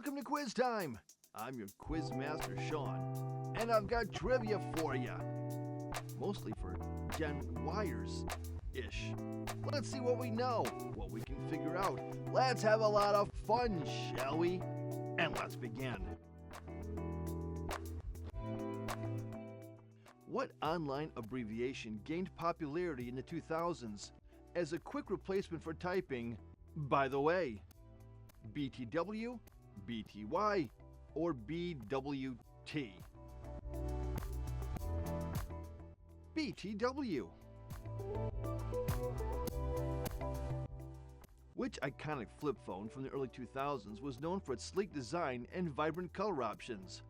Welcome to Quiz Time! I'm your quiz master, Sean, and I've got trivia for you. Mostly for Gen Yers-ish. Let's see what we know, what we can figure out. Let's have a lot of fun, shall we? And let's begin. What online abbreviation gained popularity in the 2000s as a quick replacement for typing, by the way? BTW, BTY, or BWT? BTW. Which iconic flip phone from the early 2000s was known for its sleek design and vibrant color options?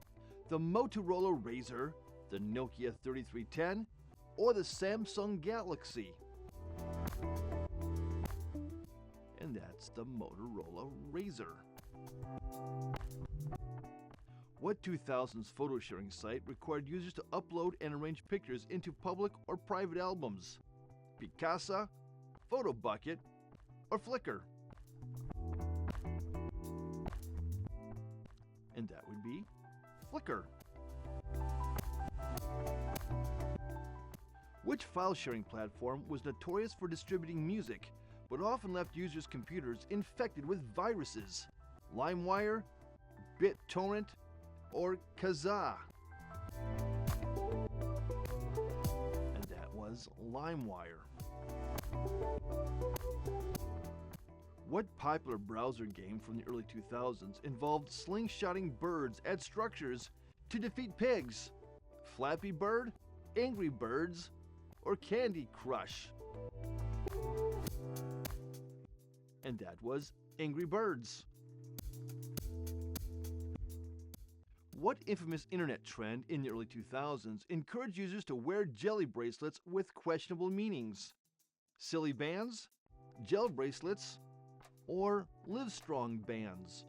The Motorola Razr, the Nokia 3310, or the Samsung Galaxy? And that's the Motorola Razr. What 2000s photo sharing site required users to upload and arrange pictures into public or private albums? Picasa, PhotoBucket, or Flickr? And that would be Flickr. Which file sharing platform was notorious for distributing music, but often left users' computers infected with viruses? LimeWire, BitTorrent, or Kazaa? And that was LimeWire. What popular browser game from the early 2000s involved slingshotting birds at structures to defeat pigs? Flappy Bird, Angry Birds, or Candy Crush? And that was Angry Birds. What infamous internet trend in the early 2000s encouraged users to wear jelly bracelets with questionable meanings? Silly bands, gel bracelets, or Livestrong bands?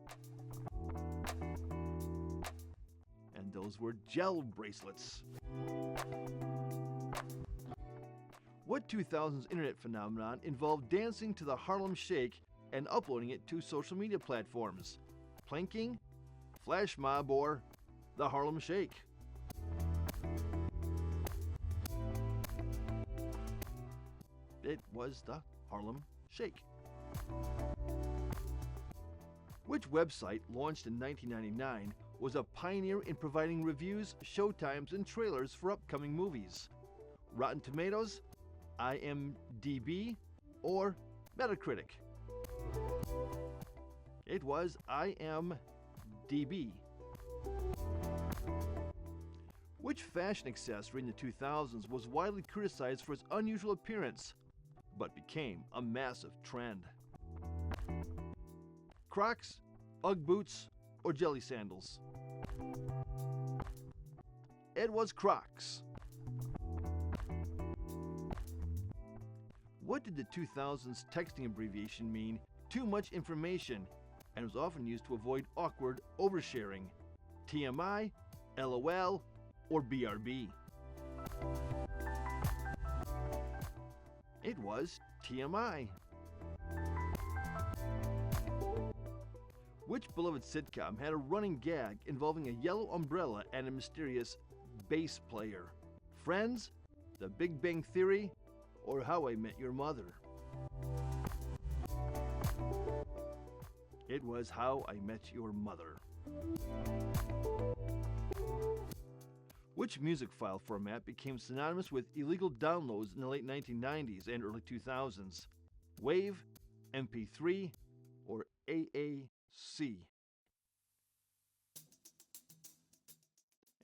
And those were gel bracelets. What 2000s internet phenomenon involved dancing to the Harlem Shake and uploading it to social media platforms? Planking, Flash Mob, or the Harlem Shake? It was the Harlem Shake. Which website, launched in 1999, was a pioneer in providing reviews, showtimes, and trailers for upcoming movies? Rotten Tomatoes, IMDb, or Metacritic? It was IMDb. Which fashion accessory in the 2000s was widely criticized for its unusual appearance, but became a massive trend? Crocs, Ugg boots, or jelly sandals? It was Crocs. What did the 2000s texting abbreviation mean? Too much information, and was often used to avoid awkward oversharing? TMI, LOL, or BRB? It was TMI. Which beloved sitcom had a running gag involving a yellow umbrella and a mysterious bass player? Friends, The Big Bang Theory, or How I Met Your Mother? It was How I Met Your Mother. Which music file format became synonymous with illegal downloads in the late 1990s and early 2000s? WAV, MP3, or AAC?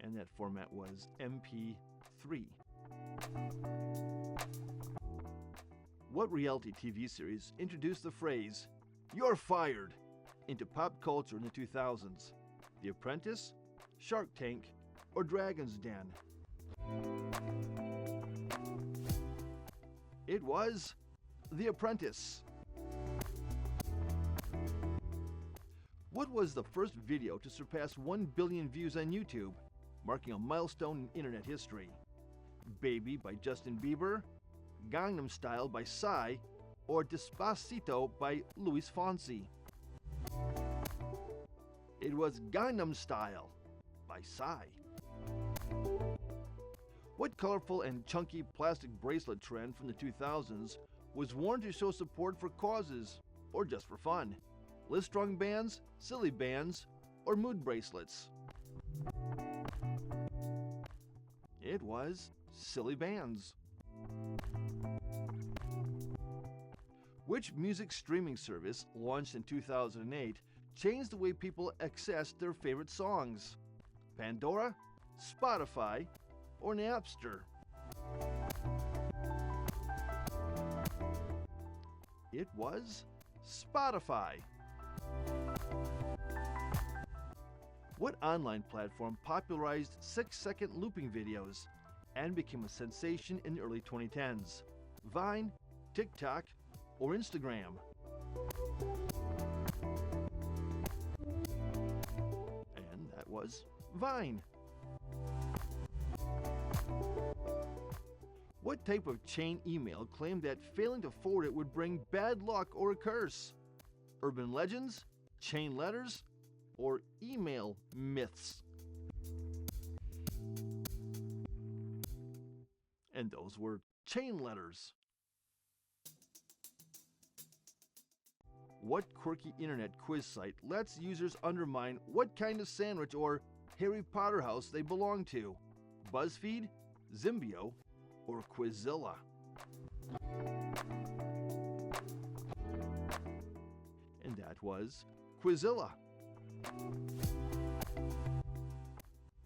And that format was MP3. What reality TV series introduced the phrase, "You're fired," into pop culture in the 2000s? The Apprentice, Shark Tank, or Dragon's Den? It was The Apprentice. What was the first video to surpass 1 billion views on YouTube, marking a milestone in internet history? Baby by Justin Bieber, Gangnam Style by Psy, or Despacito by Luis Fonsi? It was Gangnam Style by Psy. What colorful and chunky plastic bracelet trend from the 2000s was worn to show support for causes or just for fun? Livestrong bands, silly bands, or mood bracelets? It was silly bands. Which music streaming service, launched in 2008, changed the way people access their favorite songs? Pandora, Spotify, or Napster? It was Spotify. What online platform popularized 6-second looping videos and became a sensation in the early 2010s? Vine, TikTok, or Instagram? And that was Vine. What type of chain email claimed that failing to forward it would bring bad luck or a curse? Urban legends, chain letters, or email myths? And those were chain letters. What quirky internet quiz site lets users undermine what kind of sandwich or Harry Potter house they belong to? BuzzFeed, Zimbio, or Quizilla? And that was Quizilla.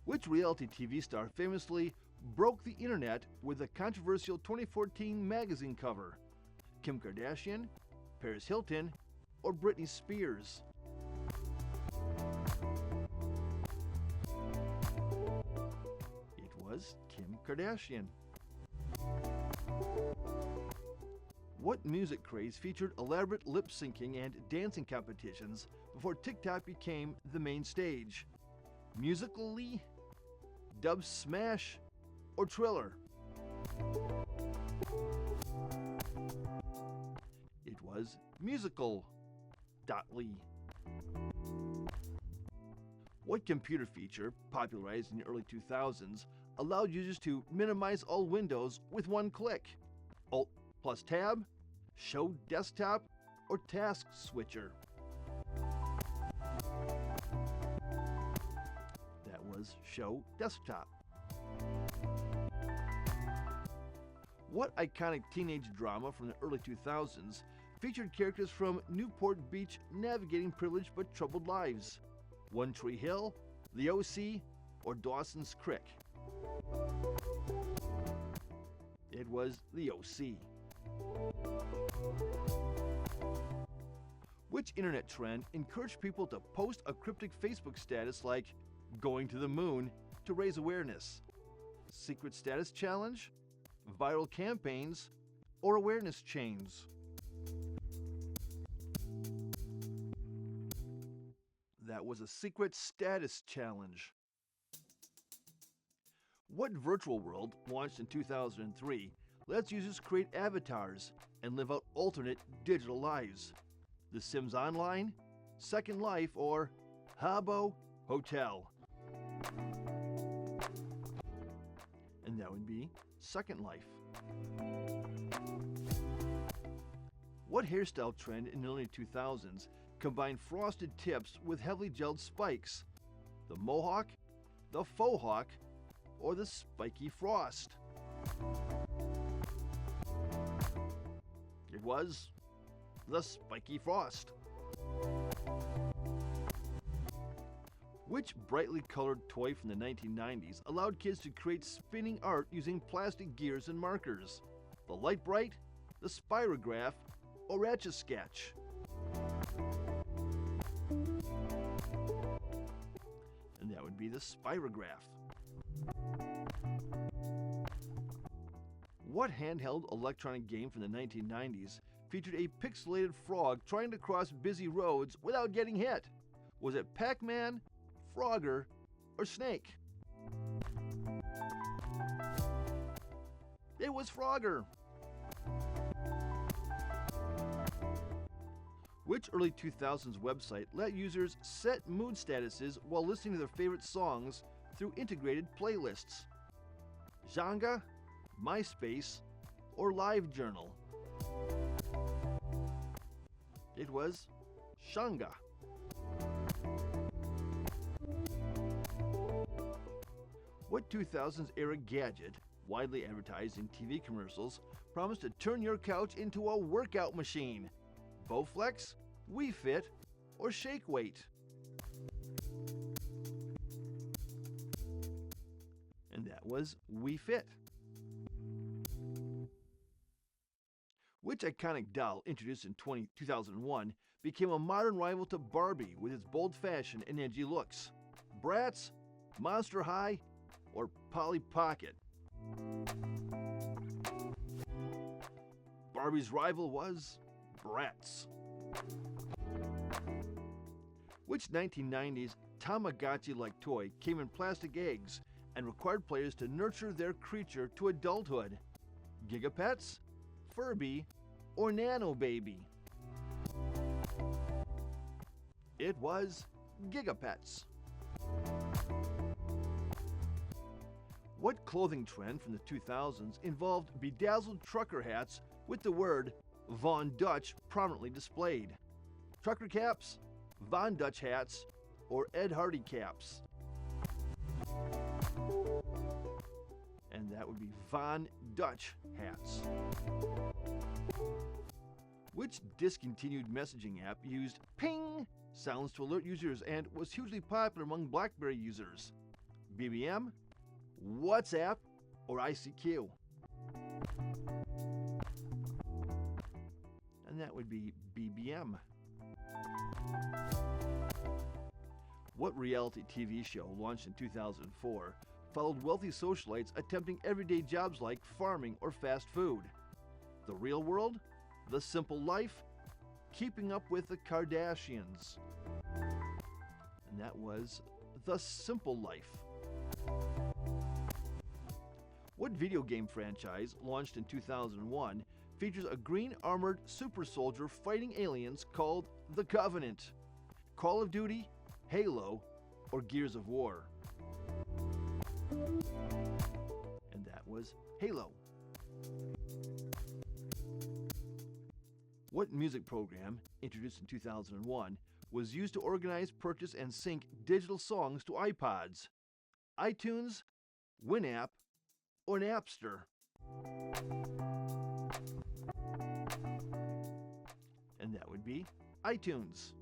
Which reality TV star famously broke the internet with a controversial 2014 magazine cover? Kim Kardashian, Paris Hilton, or Britney Spears? It was Kim Kardashian. What music craze featured elaborate lip syncing and dancing competitions before TikTok became the main stage? Musical.ly, Dub Smash, or Triller? It was Musical.ly. What computer feature, popularized in the early 2000s, allowed users to minimize all windows with one click? Alt plus Tab, Show Desktop, or Task Switcher? That was Show Desktop. What iconic teenage drama from the early 2000s featured characters from Newport Beach navigating privileged but troubled lives? One Tree Hill, The O.C., or Dawson's Creek? It was The O.C. Which internet trend encouraged people to post a cryptic Facebook status like "going to the moon" to raise awareness? Secret status challenge, viral campaigns, or awareness chains? That was a secret status challenge. What virtual world, launched in 2003, lets users create avatars and live out alternate digital lives? The Sims Online, Second Life, or Habbo Hotel? And that would be Second Life. What hairstyle trend in the early 2000s combined frosted tips with heavily gelled spikes? The Mohawk, the Faux Hawk, or the Spiky Frost? It was the Spiky Frost. Which brightly colored toy from the 1990s allowed kids to create spinning art using plastic gears and markers? The Light Bright, the Spirograph, or Etch-a-Sketch? And that would be the Spirograph. What handheld electronic game from the 1990s featured a pixelated frog trying to cross busy roads without getting hit? Was it Pac-Man, Frogger, or Snake? It was Frogger. Which early 2000s website let users set mood statuses while listening to their favorite songs through integrated playlists? Xanga, MySpace, or LiveJournal? It was Xanga. What 2000s era gadget, widely advertised in TV commercials, promised to turn your couch into a workout machine? Bowflex, Wii Fit, or Shake Weight? And that was Wii Fit. Which iconic doll, introduced in 2001, became a modern rival to Barbie with its bold fashion and edgy looks? Bratz, Monster High, or Polly Pocket? Barbie's rival was Bratz. Which 1990s Tamagotchi-like toy came in plastic eggs and required players to nurture their creature to adulthood? Gigapets, Furby, or Nano Baby? It was Gigapets. What clothing trend from the 2000s involved bedazzled trucker hats with the word Von Dutch prominently displayed? Trucker caps, Von Dutch hats, or Ed Hardy caps? And that would be Von Dutch hats. Which discontinued messaging app used ping sounds to alert users and was hugely popular among BlackBerry users? BBM, WhatsApp, or ICQ? And that would be BBM. What reality TV show, launched in 2004, followed wealthy socialites attempting everyday jobs like farming or fast food? The Real World, The Simple Life, Keeping Up with the Kardashians? And that was The Simple Life. What video game franchise, launched in 2001, features a green armored super soldier fighting aliens called The Covenant? Call of Duty, Halo, or Gears of War? And that was Halo. What music program, introduced in 2001, was used to organize, purchase, and sync digital songs to iPods? iTunes, Winamp, or Napster? And that would be iTunes.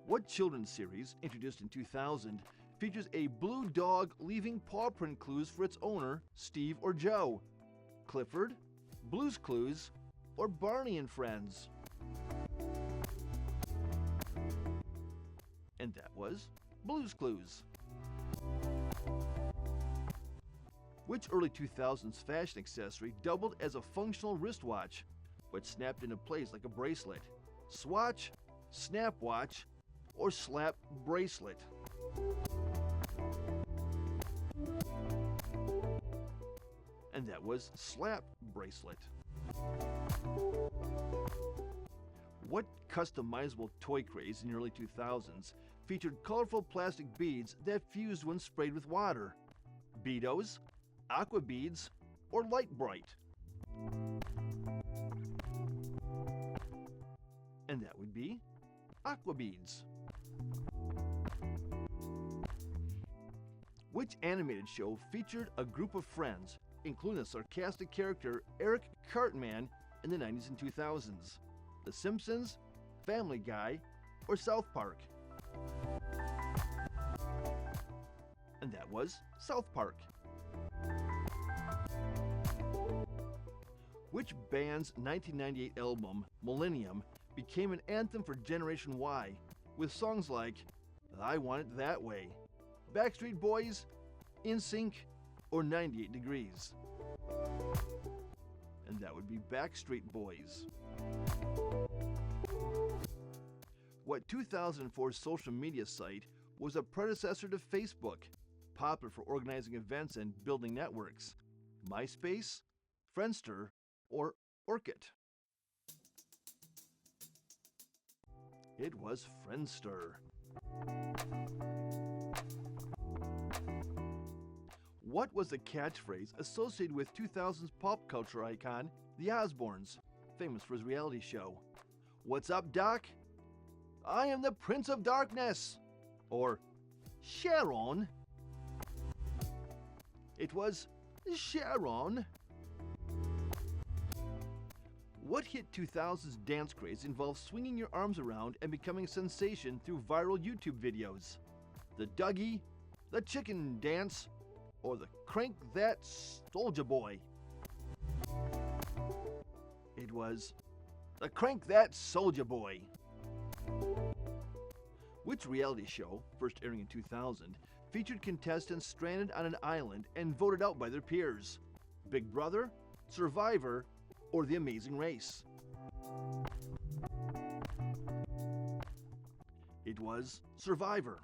What children's series, introduced in 2000, features a blue dog leaving paw print clues for its owner, Steve or Joe? Clifford, Blue's Clues, or Barney and Friends? And that was Blue's Clues. Which early 2000s fashion accessory doubled as a functional wristwatch, but snapped into place like a bracelet? Swatch, Snap Watch, or Slap Bracelet? And that was Slap Bracelet. What customizable toy craze in the early 2000s featured colorful plastic beads that fused when sprayed with water? Beados, Aqua Beads, or Light Bright? And that would be Aqua Beads. Which animated show featured a group of friends, including the sarcastic character Eric Cartman, in the 90s and 2000s? The Simpsons, Family Guy, or South Park? And that was South Park. Which band's 1998 album, Millennium, became an anthem for Generation Y, with songs like I Want It That Way, Backstreet Boys, NSYNC, or 98 Degrees? And that would be Backstreet Boys. What 2004 social media site was a predecessor to Facebook, popular for organizing events and building networks? MySpace, Friendster, or Orkut? It was Friendster. What was the catchphrase associated with 2000's pop culture icon, The Osbournes, famous for his reality show? What's up, Doc? I am the Prince of Darkness. Or, Sharon. It was Sharon. What hit 2000's dance craze involves swinging your arms around and becoming a sensation through viral YouTube videos? The Dougie, the Chicken Dance, or the Crank That Soulja Boy? It was the Crank That Soulja Boy. Which reality show, first airing in 2000, featured contestants stranded on an island and voted out by their peers? Big Brother, Survivor, or The Amazing Race? It was Survivor.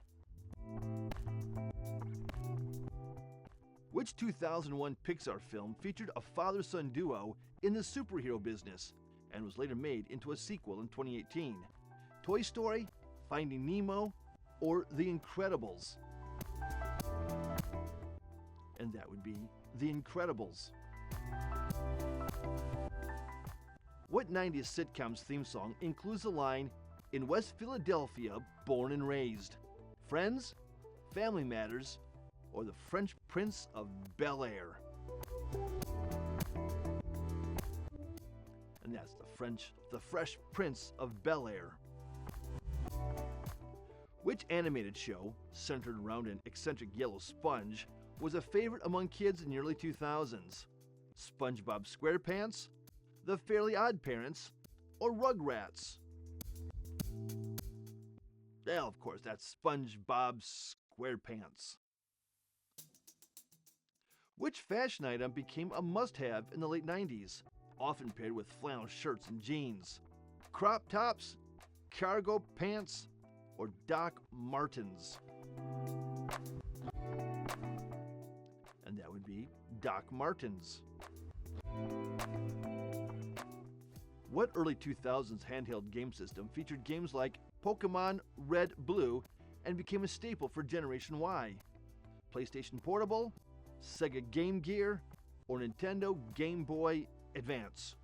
Which 2001 Pixar film featured a father-son duo in the superhero business and was later made into a sequel in 2018? Toy Story, Finding Nemo, or The Incredibles? And that would be The Incredibles. What 90s sitcom's theme song includes the line, "In West Philadelphia, born and raised"? Friends, Family Matters, or The Fresh Prince of Bel-Air? And that's the Fresh Prince of Bel-Air. Which animated show, centered around an eccentric yellow sponge, was a favorite among kids in the early 2000s? SpongeBob SquarePants, The Fairly Odd Parents, or Rugrats? Well, of course, that's SpongeBob SquarePants. Which fashion item became a must-have in the late 90s, often paired with flannel shirts and jeans? Crop tops, cargo pants, or Doc Martens? And that would be Doc Martens. What early 2000s handheld game system featured games like Pokemon Red Blue and became a staple for Generation Y? PlayStation Portable, Sega Game Gear, or Nintendo Game Boy Advance?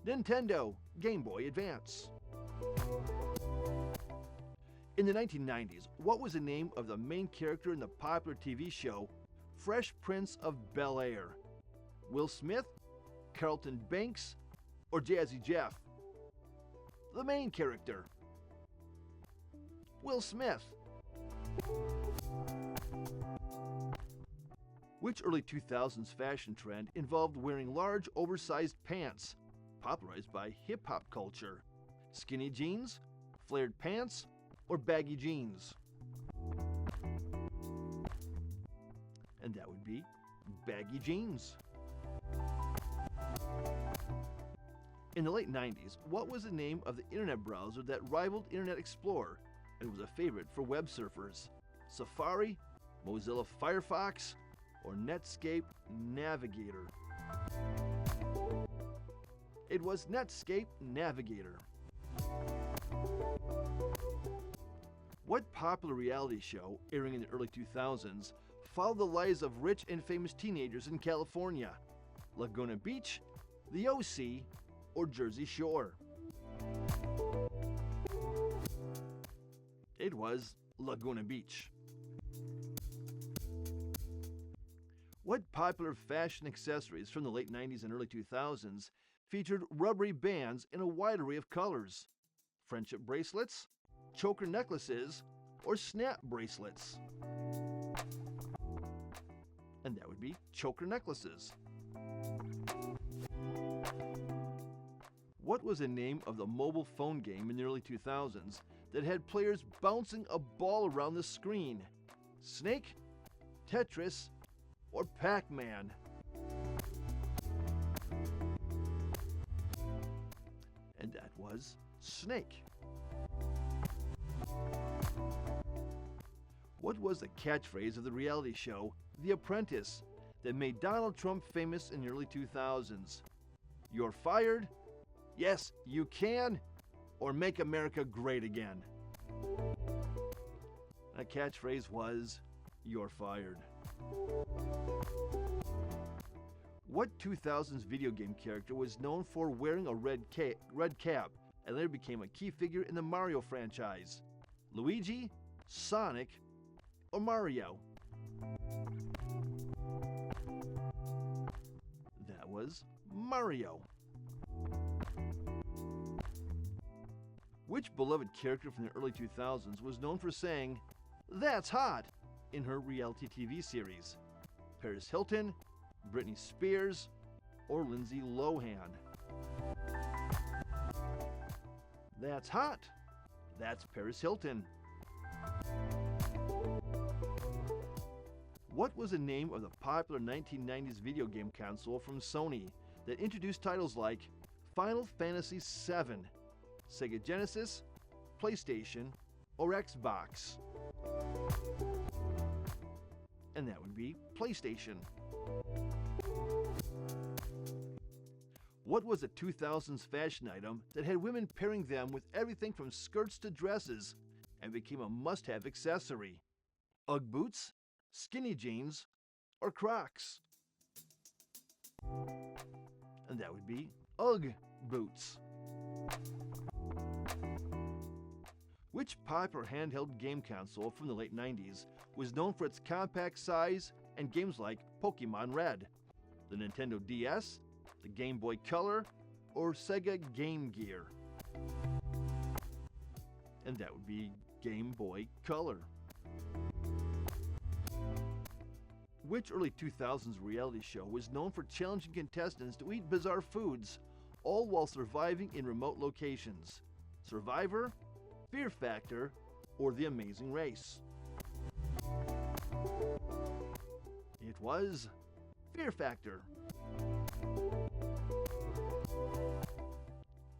Nintendo Game Boy Advance. In the 1990s, what was the name of the main character in the popular TV show Fresh Prince of Bel-Air? Will Smith, Carlton Banks, or Jazzy Jeff? The main character. Will Smith. Which early 2000s fashion trend involved wearing large, oversized pants, popularized by hip-hop culture? Skinny jeans, flared pants, or baggy jeans? And that would be baggy jeans. In the late 90s, what was the name of the internet browser that rivaled Internet Explorer and was a favorite for web surfers? Safari, Mozilla Firefox, or Netscape Navigator? It was Netscape Navigator. What popular reality show, airing in the early 2000s, followed the lives of rich and famous teenagers in California? Laguna Beach, The OC, or Jersey Shore? It was Laguna Beach. What popular fashion accessories from the late 90s and early 2000s featured rubbery bands in a wide array of colors? Friendship bracelets, choker necklaces, or snap bracelets? And that would be choker necklaces. What was the name of the mobile phone game in the early 2000s that had players bouncing a ball around the screen? Snake, Tetris, or Pac-Man? And that was Snake. What was the catchphrase of the reality show The Apprentice that made Donald Trump famous in the early 2000s? You're fired? Yes, you can. or Make America Great Again. That catchphrase was, "You're fired." What 2000s video game character was known for wearing a red cap and later became a key figure in the Mario franchise? Luigi, Sonic, or Mario? That was Mario. Which beloved character from the early 2000s was known for saying, "That's hot," in her reality TV series? Paris Hilton, Britney Spears, or Lindsay Lohan? That's hot. That's Paris Hilton. What was the name of the popular 1990s video game console from Sony that introduced titles like Final Fantasy VII, Sega Genesis, PlayStation, or Xbox? And that would be PlayStation. What was a 2000s fashion item that had women pairing them with everything from skirts to dresses and became a must-have accessory? Ugg boots, skinny jeans, or Crocs? And that would be Ugg boots. Which popular handheld game console from the late 90s was known for its compact size and games like Pokemon Red? The Nintendo DS, the Game Boy Color, or Sega Game Gear? And that would be Game Boy Color. Which early 2000s reality show was known for challenging contestants to eat bizarre foods, all while surviving in remote locations? Survivor, Fear Factor, or The Amazing Race? It was Fear Factor.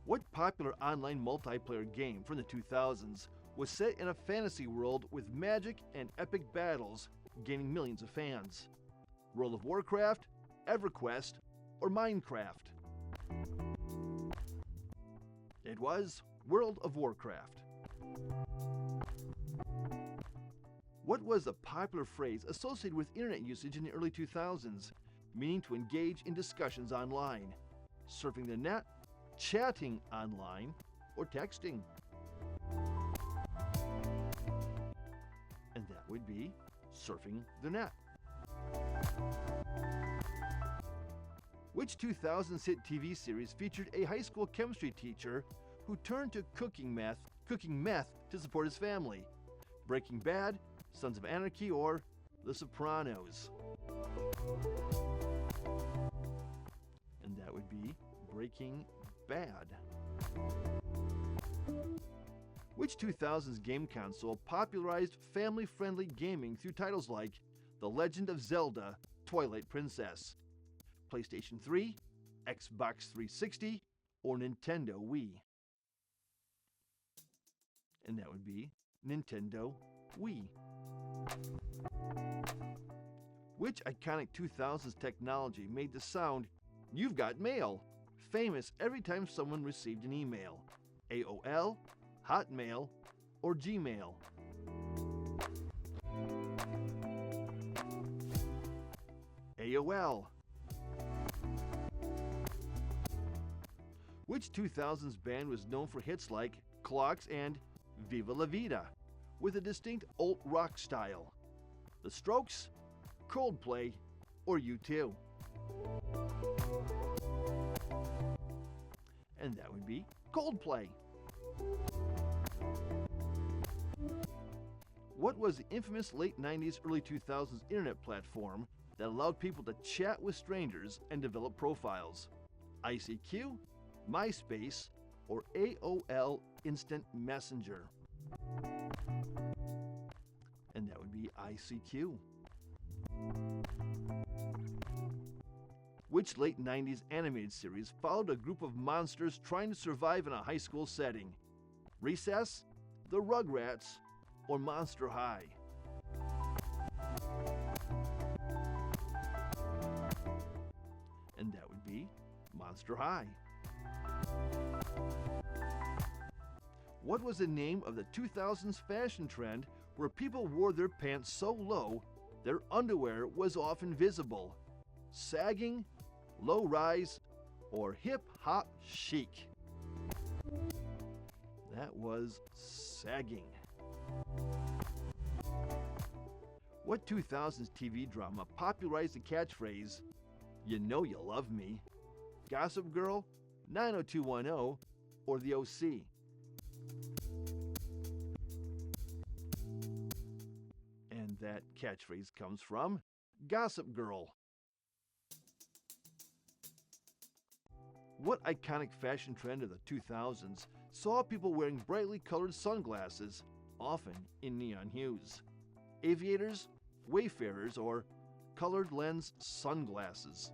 What popular online multiplayer game from the 2000s was set in a fantasy world with magic and epic battles, gaining millions of fans? World of Warcraft, EverQuest, or Minecraft? It was World of Warcraft. What was a popular phrase associated with internet usage in the early 2000s, meaning to engage in discussions online? Surfing the net, chatting online, or texting? And that would be surfing the net. Which 2000s hit TV series featured a high school chemistry teacher who turned to cooking meth to support his family? Breaking Bad, Sons of Anarchy, or The Sopranos? And that would be Breaking Bad. Which 2000s game console popularized family-friendly gaming through titles like The Legend of Zelda: Twilight Princess? PlayStation 3, Xbox 360, or Nintendo Wii? And that would be Nintendo Wii. Which iconic 2000s technology made the sound "You've got mail" famous every time someone received an email? AOL, Hotmail, or Gmail? AOL. Which 2000s band was known for hits like Clocks and Viva La Vida, with a distinct alt-rock style? The Strokes, Coldplay, or U2? And that would be Coldplay. What was the infamous late 90s, early 2000s internet platform that allowed people to chat with strangers and develop profiles? ICQ, MySpace, or AOL Instant Messenger? And that would be ICQ. Which late 90s animated series followed a group of monsters trying to survive in a high school setting? Recess, The Rugrats, or Monster High? And that would be Monster High. What was the name of the 2000s fashion trend where people wore their pants so low their underwear was often visible? Sagging, low rise, or hip hop chic? That was sagging. What 2000s TV drama popularized the catchphrase, "You know you love me"? Gossip Girl, 90210, or The OC? And that catchphrase comes from Gossip Girl. What iconic fashion trend of the 2000s saw people wearing brightly colored sunglasses, often in neon hues? Aviators, wayfarers, or colored lens sunglasses?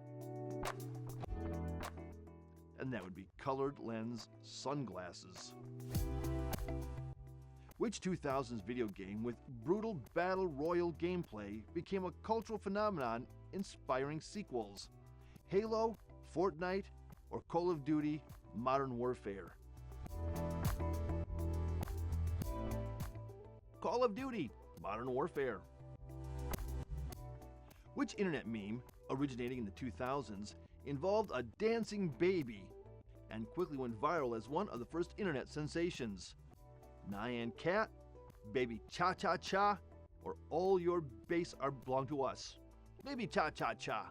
And that would be colored lens sunglasses. Which 2000s video game with brutal battle royale gameplay became a cultural phenomenon inspiring sequels? Halo, Fortnite, or Call of Duty Modern Warfare? Call of Duty Modern Warfare. Which internet meme, originating in the 2000s, involved a dancing baby and quickly went viral as one of the first internet sensations? Nyan Cat, Baby Cha Cha Cha, or All Your Base Are Belong to Us? Baby Cha Cha Cha.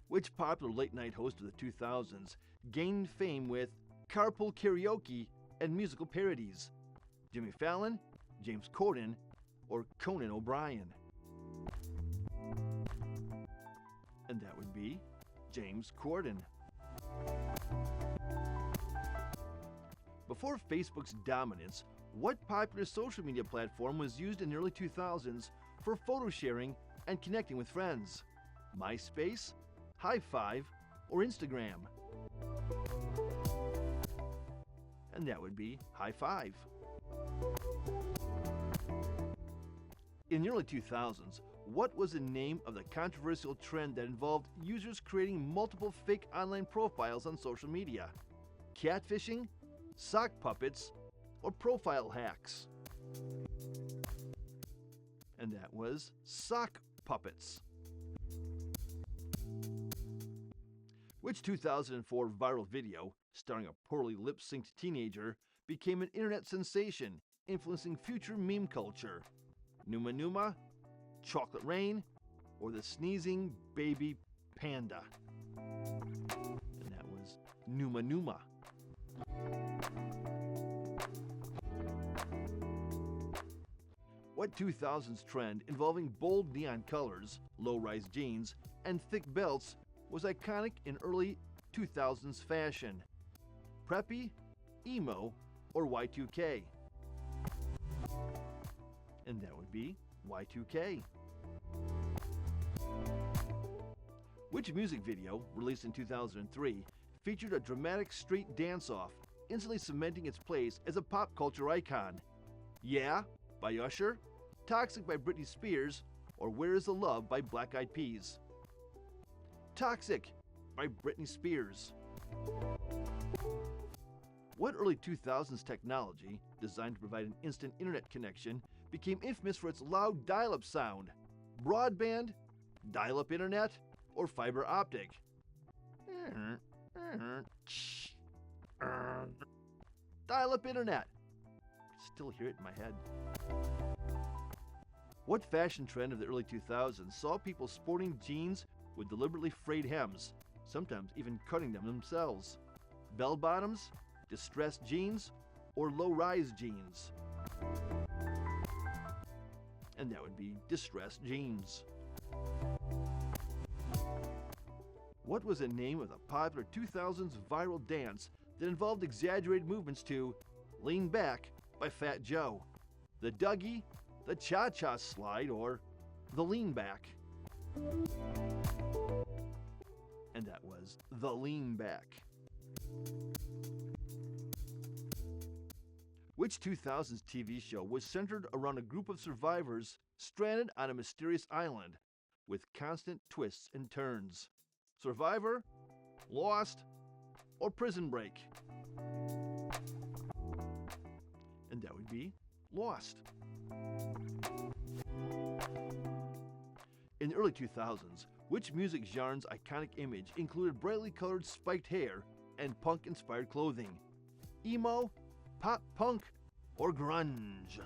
Which popular late-night host of the 2000s gained fame with carpool karaoke and musical parodies? Jimmy Fallon, James Corden, or Conan O'Brien? And that would be James Corden. Before Facebook's dominance, what popular social media platform was used in the early 2000s for photo sharing and connecting with friends? MySpace, High Five, or Instagram? And that would be High Five. In the early 2000s, what was the name of the controversial trend that involved users creating multiple fake online profiles on social media? Catfishing, sock puppets, or profile hacks? And that was sock puppets. Which 2004 viral video, starring a poorly lip-synced teenager, became an internet sensation, influencing future meme culture? Numa Numa, Chocolate Rain, or the sneezing baby panda? And that was Numa Numa. What 2000s trend involving bold neon colors, low-rise jeans, and thick belts was iconic in early 2000s fashion? Preppy, emo, or Y2K? And that would be Y2K. Which music video, released in 2003, featured a dramatic street dance-off, instantly cementing its place as a pop culture icon? Yeah by Usher, Toxic by Britney Spears, or Where Is the Love by Black Eyed Peas? Toxic by Britney Spears. What early 2000s technology, designed to provide an instant internet connection, became infamous for its loud dial-up sound? Broadband, dial-up internet, or fiber optic? Dial-up internet. Still hear it in my head. What fashion trend of the early 2000s saw people sporting jeans with deliberately frayed hems, sometimes even cutting them themselves? Bell bottoms, distressed jeans, or low-rise jeans? And that would be distressed jeans. What was the name of the popular 2000s viral dance that involved exaggerated movements to Lean Back by Fat Joe? The Dougie, the Cha-Cha Slide, or the Lean Back? And that was the Lean Back. Which 2000s TV show was centered around a group of survivors stranded on a mysterious island with constant twists and turns? Survivor, Lost, or Prison Break? And that would be Lost. In the early 2000s, which music genre's iconic image included brightly colored spiked hair and punk-inspired clothing? Emo, pop punk, or grunge?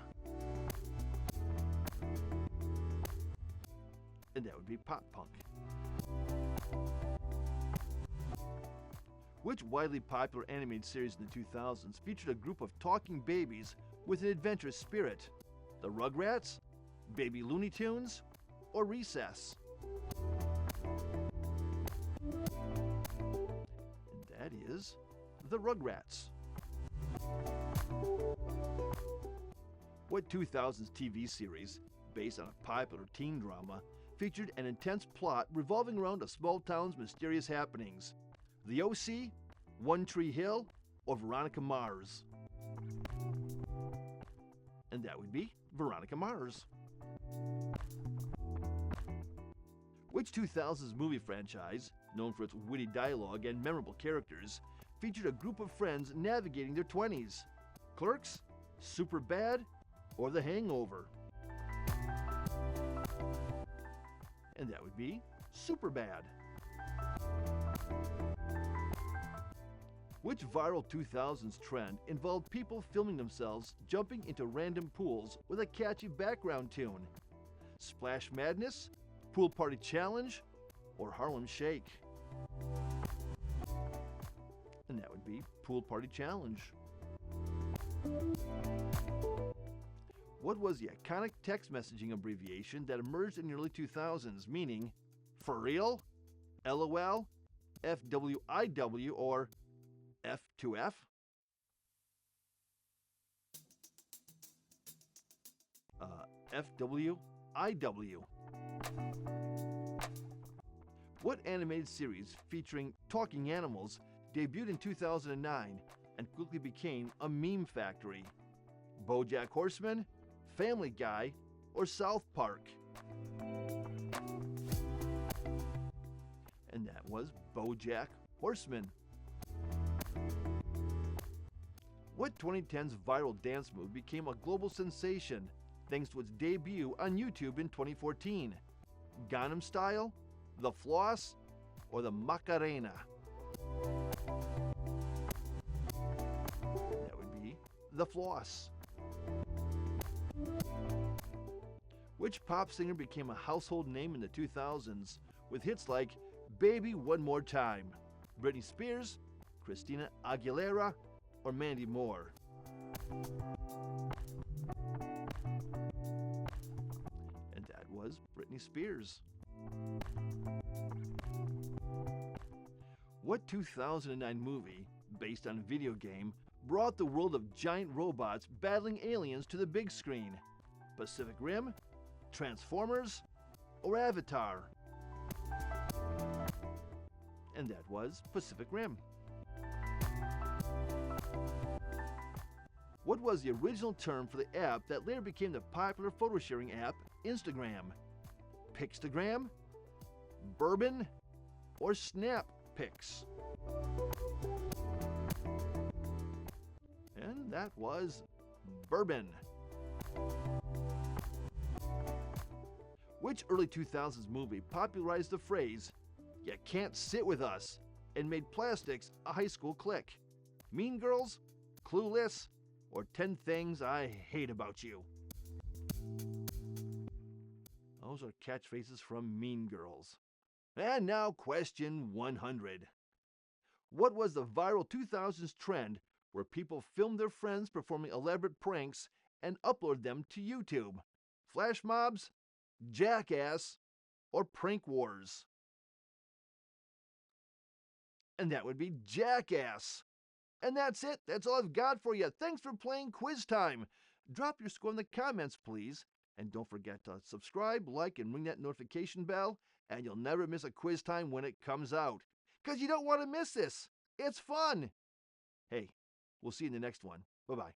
And that would be pop punk. Which widely popular animated series in the 2000s featured a group of talking babies with an adventurous spirit? The Rugrats, Baby Looney Tunes, or Recess? And that is the Rugrats. What 2000s TV series, based on a popular teen drama, featured an intense plot revolving around a small town's mysterious happenings? The OC, One Tree Hill, or Veronica Mars? And that would be Veronica Mars. Which 2000s movie franchise, known for its witty dialogue and memorable characters, featured a group of friends navigating their 20s? Clerks, Superbad, or The Hangover? And that would be Superbad. Which viral 2000s trend involved people filming themselves jumping into random pools with a catchy background tune? Splash Madness, Pool Party Challenge, or Harlem Shake? And that would be Pool Party Challenge. What was the iconic text messaging abbreviation that emerged in the early 2000s, meaning for real, LOL, FWIW, or F2F? FWIW. What animated series featuring talking animals debuted in 2009 and quickly became a meme factory? BoJack Horseman, Family Guy, or South Park? And that was BoJack Horseman. What 2010's viral dance move became a global sensation thanks to its debut on YouTube in 2014? Gangnam Style, the Floss, or the Macarena? That would be the Floss. Which pop singer became a household name in the 2000s with hits like Baby One More Time? Britney Spears, Christina Aguilera, or Mandy Moore? And that was Britney Spears. What 2009 movie, based on a video game, brought the world of giant robots battling aliens to the big screen? Pacific Rim, Transformers, or Avatar? And that was Pacific Rim. What was the original term for the app that later became the popular photo sharing app Instagram? Pixtagram, Bourbon, or Snap Pics? And that was Bourbon. Which early 2000s movie popularized the phrase, "You can't sit with us," and made plastics a high school clique? Mean Girls, Clueless, or 10 Things I Hate About You? Those are catchphrases from Mean Girls. And now question 100. What was the viral 2000s trend where people filmed their friends performing elaborate pranks and upload them to YouTube? Flash mobs, Jackass, or Prank Wars? And that would be Jackass. And that's it. That's all I've got for you. Thanks for playing Quiz Time. Drop your score in the comments, please. And don't forget to subscribe, like, and ring that notification bell, and you'll never miss a Quiz Time when it comes out. Because you don't want to miss this. It's fun. Hey, we'll see you in the next one. Bye-bye.